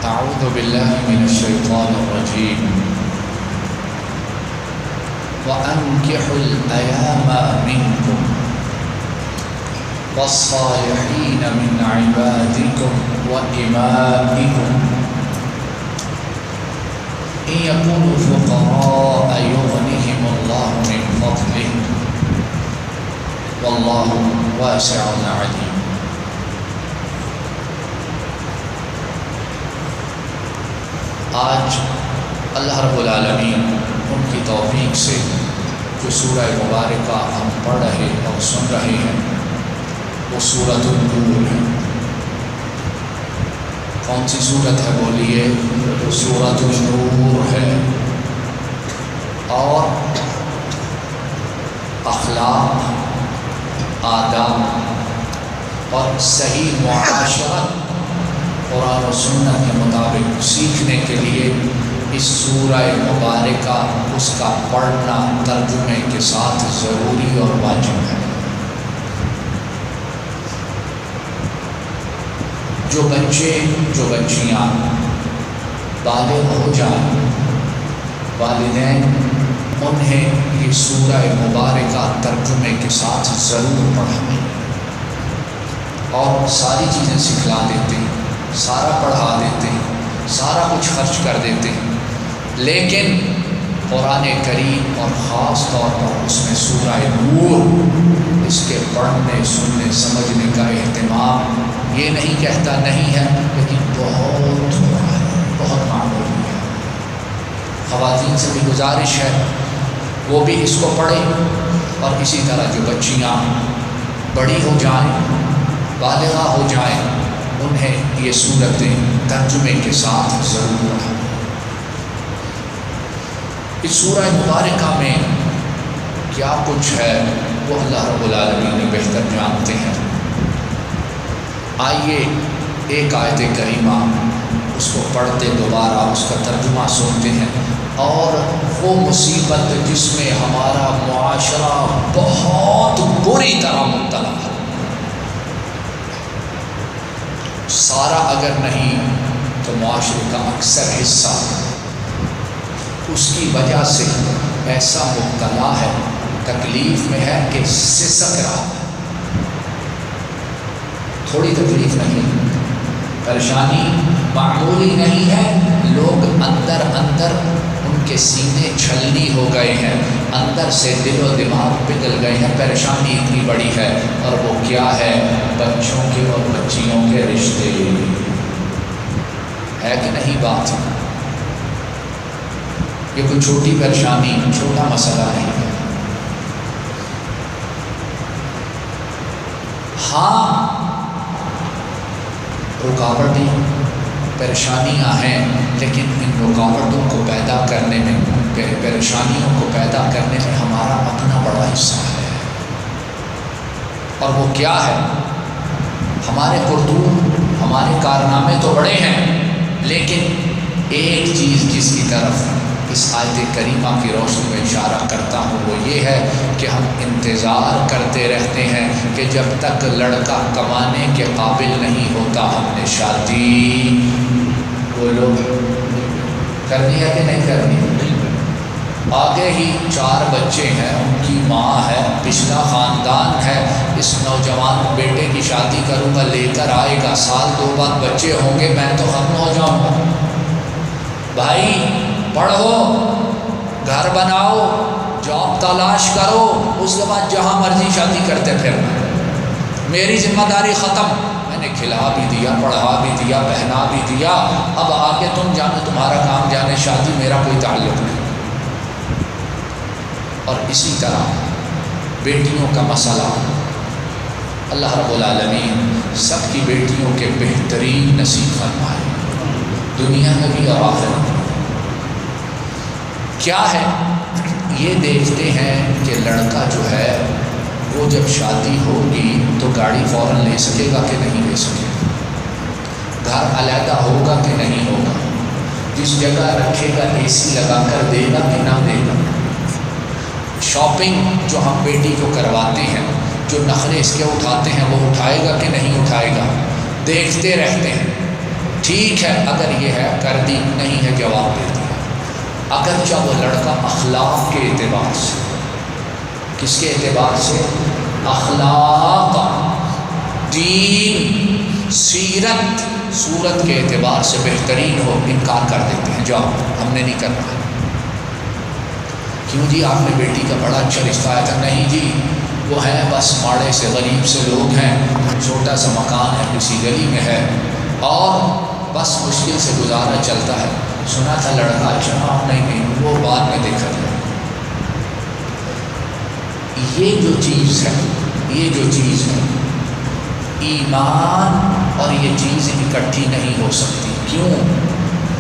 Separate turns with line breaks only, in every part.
أعوذ بالله من الشيطان الرجيم وأنكحوا الأيام منكم والصالحين من عبادكم وإمائكم إن يكونوا فقراء يغنهم الله من فضله والله واسع عليم. آج اللہ رب العالمین ان کی توفیق سے جو سورہ مبارکہ ہم پڑھ رہے اور سن رہے ہیں وہ سورۃ النور ہے. کون سی سورت ہے بولیے؟ سورۃ النور ہے. اور اخلاق، آداب اور صحیح معاشرت قرآن و سنت کے مطابق سیکھنے کے لیے اس سورہ مبارکہ اس کا پڑھنا ترجمے کے ساتھ ضروری اور واجب ہے. جو بچے جو بچیاں بالغ ہو جائیں، والدین انہیں یہ سورہ مبارکہ ترجمے کے ساتھ ضرور پڑھائیں اور ساری چیزیں سکھلا دیتے ہیں، سارا پڑھا دیتے ہیں، سارا کچھ خرچ کر دیتے ہیں، لیکن قرآن کریم اور خاص طور پر اس میں سورہ نور اس کے پڑھنے، سننے، سمجھنے کا اہتمام یہ نہیں کہتا نہیں ہے، لیکن بہت تھوڑا ہے، بہت معمولی ہے. خواتین سے بھی گزارش ہے وہ بھی اس کو پڑھیں، اور اسی طرح جو بچیاں بڑی ہو جائیں، بالغہ ہو جائیں، انہیں یہ سورتیں ترجمے کے ساتھ ضرور پڑھیں. اس سورہ مبارکہ میں کیا کچھ ہے وہ اللہ رب العالمین نے بہتر جانتے ہیں. آئیے ایک آیت کریمہ اس کو پڑھتے دوبارہ اس کا ترجمہ سنتے ہیں، اور وہ مصیبت جس میں ہمارا معاشرہ بہت بری طرح مبتلا ہے، سارا اگر نہیں تو معاشرے کا اکثر حصہ اس کی وجہ سے ایسا مبتلا ہے، تکلیف میں ہے کہ سسک رہا ہے. تھوڑی تکلیف نہیں، پریشانی معمولی نہیں ہے. لوگ اندر اندر ان کے سینے چھلنی ہو گئے ہیں، اندر سے دل و دماغ پگھل گئے ہیں. پریشانی اتنی بڑی ہے، اور وہ کیا ہے؟ بچوں کے اور بچیوں کے رشتے. ہے کہ نہیں بات؟ یہ کوئی چھوٹی پریشانی، چھوٹا مسئلہ نہیں ہے. ہاں رکاوٹیں، پریشانیاں ہیں، لیکن ان رکاوٹوں کو پیدا کرنے میں، پریشانیوں کو پیدا کرنے میں ہمارا اپنا بڑا حصہ ہے. اور وہ کیا ہے؟ ہمارے کرتوت، ہمارے کارنامے تو بڑے ہیں، لیکن ایک چیز جس کی طرف اس آیت کریمہ کی روشنی میں اشارہ کرتا ہوں وہ یہ ہے کہ ہم انتظار کرتے رہتے ہیں کہ جب تک لڑکا کمانے کے قابل نہیں ہوتا ہم نے شادی وہ لوگ کرنی ہے کہ نہیں کرنی. آگے ہی 4 بچے ہیں، ان کی ماں ہے، پچھلا خاندان ہے، اس نوجوان بیٹے کی شادی کروں گا، لے کر آئے گا، سال 2 بعد بچے ہوں گے، میں تو ختم ہو جاؤں گا. بھائی پڑھو، گھر بناؤ، جاب تلاش کرو، اس کے بعد جہاں مرضی شادی کرتے پھرنا. میری ذمہ داری ختم، میں نے کھلا بھی دیا، پڑھا بھی دیا، پہنا بھی دیا، اب آگے تم جانے، تمہارا کام جانے، شادی میرا کوئی تعلق نہیں. اور اسی طرح بیٹیوں کا مسئلہ، اللہ رب العالمین سب کی بیٹیوں کے بہترین نصیب فرمائے، دنیا میں بھی اور آخرت میں. کیا ہے؟ یہ دیکھتے ہیں کہ لڑکا جو ہے وہ جب شادی ہوگی تو گاڑی فوراً لے سکے گا کہ نہیں لے سکے گا، گھر علیحدہ ہوگا کہ نہیں ہوگا، جس جگہ رکھے گا اے سی لگا کر دے گا کہ نہ دے گا. شاپنگ جو ہم بیٹی کو کرواتے ہیں، جو نخرے اس کے اٹھاتے ہیں وہ اٹھائے گا کہ نہیں اٹھائے گا، دیکھتے رہتے ہیں. ٹھیک ہے اگر یہ ہے کر دی، نہیں ہے جواب دے دیا۔ اگرچہ وہ لڑکا اخلاق کے اعتبار سے، کس کے اعتبار سے؟ اخلاق، دین، سیرت، صورت کے اعتبار سے بہترین ہو، انکار کر دیتے ہیں، جاؤ ہم نے نہیں کرنا۔ کیوں جی آپ نے بیٹی کا بڑا اچھا رشتہ آیا تھا؟ نہیں جی وہ ہے بس ماڑے سے غریب سے لوگ ہیں، چھوٹا سا مکان ہے کسی گلی میں ہے اور بس مشکل سے گزارا چلتا ہے، سنا تھا لڑکا اچھا، نہیں وہ بعد میں دیکھا جائے۔ یہ جو چیز ہے، یہ جو چیز ہے، ایمان اور یہ چیز اکٹھی نہیں ہو سکتی۔ کیوں؟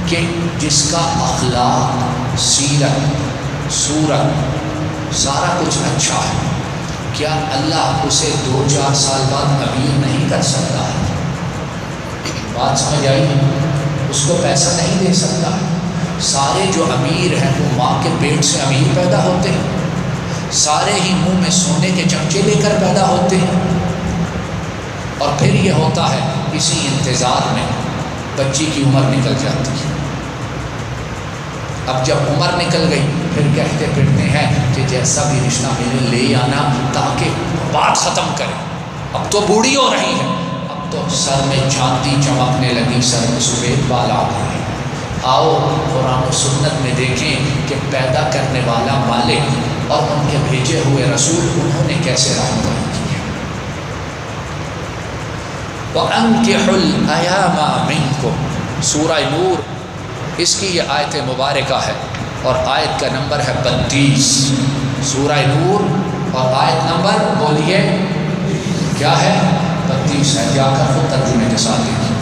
کہ جس کا اخلاق، سیرت، صورت سارا کچھ اچھا ہے، کیا اللہ اسے 2-4 سال بعد امیر نہیں کر سکتا ہے؟ بات سمجھ آئی؟ اس کو پیسہ نہیں دے سکتا ہے۔ سارے جو امیر ہیں وہ ماں کے پیٹ سے امیر پیدا ہوتے ہیں، سارے ہی منہ میں سونے کے چمچے لے کر پیدا ہوتے ہیں، اور پھر یہ ہوتا ہے اسی انتظار میں بچی کی عمر نکل جاتی ہے۔ اب جب عمر نکل گئی پھر کہتے پھرتے ہیں کہ جیسا بھی رشتہ ملے لے آنا تاکہ بات ختم کرے۔ اب تو بوڑھی ہو رہی ہے، اب تو سر میں چاندی چمکنے لگی، سر میں سفید بال آ گئے۔ آؤ قرآن و سنت میں دیکھیں کہ پیدا کرنے والا مالک اور ان کے بھیجے ہوئے رسول انہوں نے کیسے رہنمائی کی ہے۔ وَأَنكِحُوا الْأَيَامَ مِنكُمْ، سورہ نور اس کی یہ آیت مبارکہ ہے اور آیت کا نمبر ہے 32۔ سورہ نور اور آیت نمبر بولیے کیا ہے؟ 32 ہے۔ جا کر خود ترجمے کے ساتھ دیکھیے۔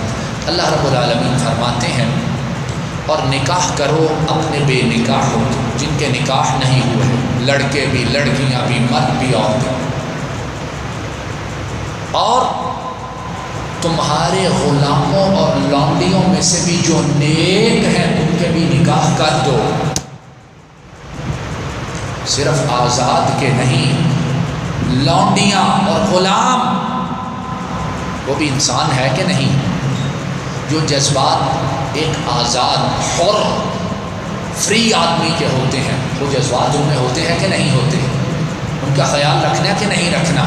اللہ رب العالمین فرماتے ہیں اور نکاح کرو اپنے بے نکاحوں، جن کے نکاح نہیں ہوئے ہیں، لڑکے بھی، لڑکیاں بھی، مرد بھی، عورتیں، اور تمہارے غلاموں اور لونڈیوں میں سے بھی جو نیک ہیں ان کے بھی نکاح کر دو۔ صرف آزاد کے نہیں، لونڈیاں اور غلام وہ بھی انسان ہے کہ نہیں؟ جو جذبات ایک آزاد، حر، فری آدمی کے ہوتے ہیں، وہ جذبات ان میں ہوتے ہیں کہ نہیں ہوتے؟ ان کا خیال رکھنا کہ نہیں رکھنا؟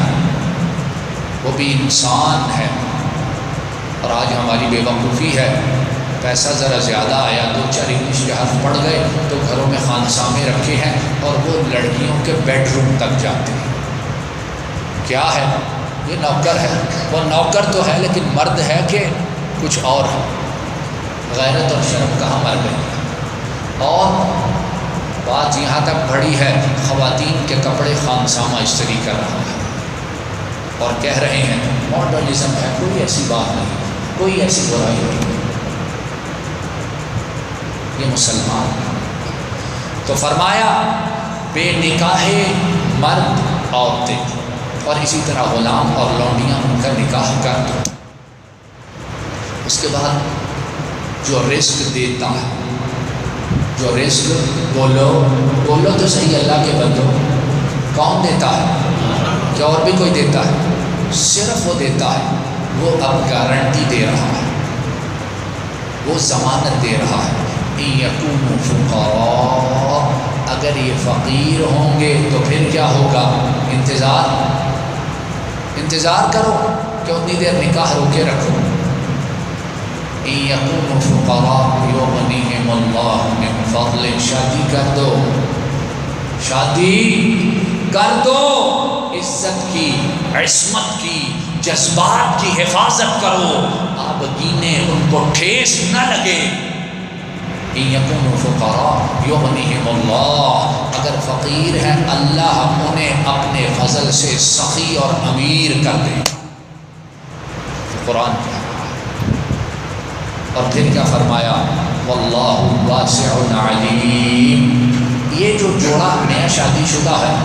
وہ بھی انسان ہے۔ اور آج ہماری بے وقوفی ہے، پیسہ ذرا زیادہ آیا، 2-4 انگلش کے حرف پڑھ گئے تو گھروں میں خانسامے رکھے ہیں اور وہ لڑکیوں کے بیڈ روم تک جاتے ہیں۔ کیا ہے؟ یہ نوکر ہے۔ وہ نوکر تو ہے لیکن مرد ہے کہ کچھ اور ہے؟ غیرت اور شرم کہاں مر گئی؟ اور بات یہاں تک بڑھی ہے، خواتین کے کپڑے خانسامہ استری کر رہا ہے اور کہہ رہے ہیں ماڈرنزم ہے، کوئی ایسی بات نہیں، کوئی ایسی برائی نہیں۔ یہ مسلمان تو فرمایا بے نکاح مرد، عورتیں اور اسی طرح غلام اور لونڈیاں ان کا نکاح کر دو۔ اس کے بعد جو رزق دیتا ہے، جو رزق، بولو تو صحیح، اللہ کے بندو، کون دیتا ہے؟ کیا اور بھی کوئی دیتا ہے؟ صرف وہ دیتا ہے۔ وہ اب گارنٹی دے رہا ہے، وہ ضمانت دے رہا ہے، ان یکونوا فقراء، اگر یہ فقیر ہوں گے تو پھر کیا ہوگا؟ انتظار کرو کہ اتنی دیر نکاح روکے رکھو۔ ان یکونوا فقراء یغنیہم اللہ من فضل، شادی کر دو، شادی کر دو، عزت کی، عصمت کی، جذبات کی حفاظت کرو، آبگینے ان کو ٹھیس نہ لگے۔ ان یکونوا فقراء یغنیہم اللہ، اگر فقیر ہیں اللہ انہیں اپنے فضل سے سخی اور امیر کر دے۔ قرآن کہہ رہا ہے۔ اور پھر کیا فرمایا؟ واللہ واسع علیم۔ یہ جو جوڑا نیا شادی شدہ ہے،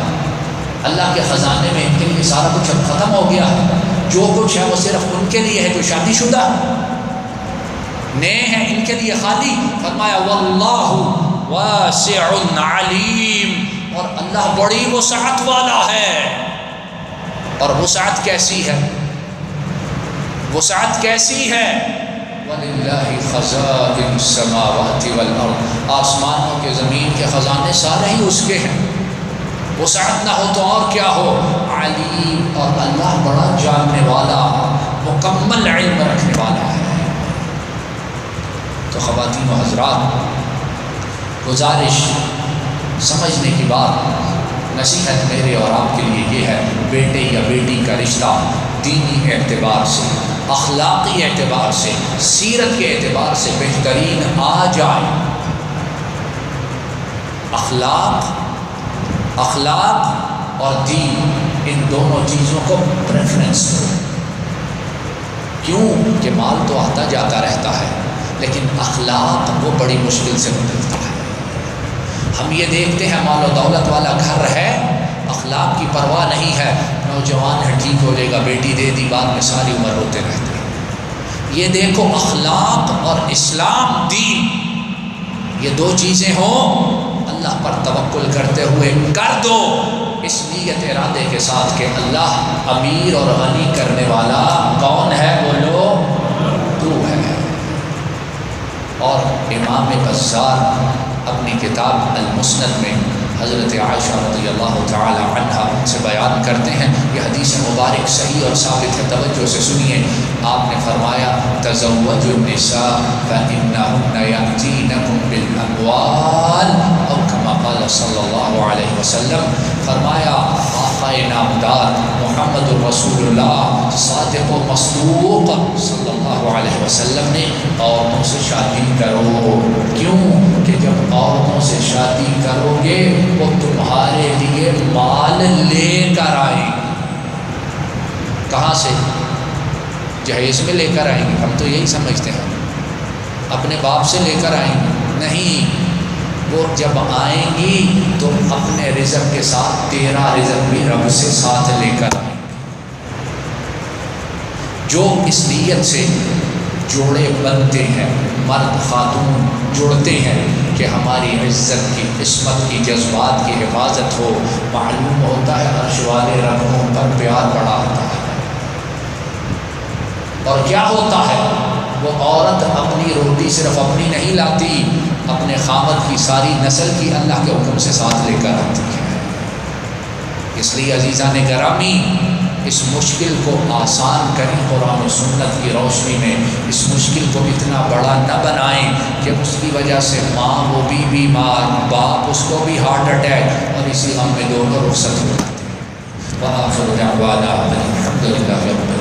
اللہ کے خزانے میں ان کے لیے سارا کچھ اب ختم ہو گیا ہے، جو کچھ ہے وہ صرف ان کے لیے ہے جو شادی شدہ نئے ہیں، ان کے لیے خالی۔ فرمایا واللہ واسع علیم، اور اللہ بڑی وسعت والا ہے۔ اور وسعت کیسی ہے؟ وسعت کیسی ہے؟ وَلِلَّهِ خَزَائِنُ السَّمَاوَاتِ وَالْأَرْضِ، آسمانوں کے زمین کے خزانے سارے ہی اس کے ہیں، وسعت نہ ہو تو اور کیا ہو، علیم، اور اللہ بڑا جاننے والا مکمل علم رکھنے والا ہے۔ تو خواتین و حضرات، گزارش، سمجھنے کی بات، نصیحت میرے اور آپ کے لیے یہ ہے، بیٹے یا بیٹی کا رشتہ دینی اعتبار سے، اخلاقی اعتبار سے، سیرت کے اعتبار سے بہترین آ جائے۔ اخلاق اور دین، ان دونوں چیزوں کو پریفرنس دو۔ کیوں کہ مال تو آتا جاتا رہتا ہے، لیکن اخلاق وہ بڑی مشکل سے بدلتا ہے۔ ہم یہ دیکھتے ہیں مال و دولت والا گھر ہے، اخلاق کی پرواہ نہیں ہے، نوجوان ہے ٹھیک ہو جائے گا، بیٹی دے دی، بعد میں ساری عمر روتے رہتے ہیں۔ یہ دیکھو اخلاق اور اسلام، دین، یہ دو چیزیں ہوں، اللہ پر توکل کرتے ہوئے کر دو، اس نیت ارادے کے ساتھ کہ اللہ امیر اور غنی کرنے والا کون ہے، بولو تو ہے۔ اور امام بزار اپنی کتاب المسند میں حضرت عائشہ رضی اللہ تعالی عنہ سے بیان کرتے ہیں، یہ حدیث مبارک صحیح اور ثابت ہے، توجہ سے سنیے۔ آپ نے فرمایا تزوجوا النساء فإنهن يأتينكم بالأموال، اور کما قال صلی اللہ علیہ وسلم، فرمایا آقا نامدار محمد رسول اللہ صادق و مصدوق صلی اللہ علیہ وسلم نے عورتوں سے شادی کرو۔ کیوں کہ جب عورتوں سے شادی کرو گے وہ تمہارے لیے مال لے کر آئیں گے۔ کہاں سے؟ جہیز میں لے کر آئیں گے، ہم تو یہی سمجھتے ہیں اپنے باپ سے لے کر آئیں گے، نہیں، وہ جب آئیں گی تو اپنے رزق کے ساتھ تیرا رزق بھی رب سے ساتھ لے کر آئیں گے۔ جو اس نیت سے جوڑے بنتے ہیں، مرد خاتون جڑتے ہیں کہ ہماری عزت کی، عصمت کی، جذبات کی حفاظت ہو، معلوم ہوتا ہے عرش والے ربوں پر پیار بڑا ہوتا ہے۔ اور کیا ہوتا ہے، وہ عورت اپنی روٹی صرف اپنی نہیں لاتی، اپنے خامد کی ساری نسل کی اللہ کے حکم سے ساتھ لے کر آتی ہے۔ اس لیے عزیزان گرامی، اس مشکل کو آسان کریں قرآن و سنت کی روشنی میں، اس مشکل کو اتنا بڑا نہ بنائیں کہ اس کی وجہ سے ماں وہ بھی بیمار، باپ اس کو بھی ہارٹ اٹیک، اور اسی غم میں دونوں رخصت ہو جاتے ہیں۔ وآخر دعوانا الحمد للہ رب العالمین۔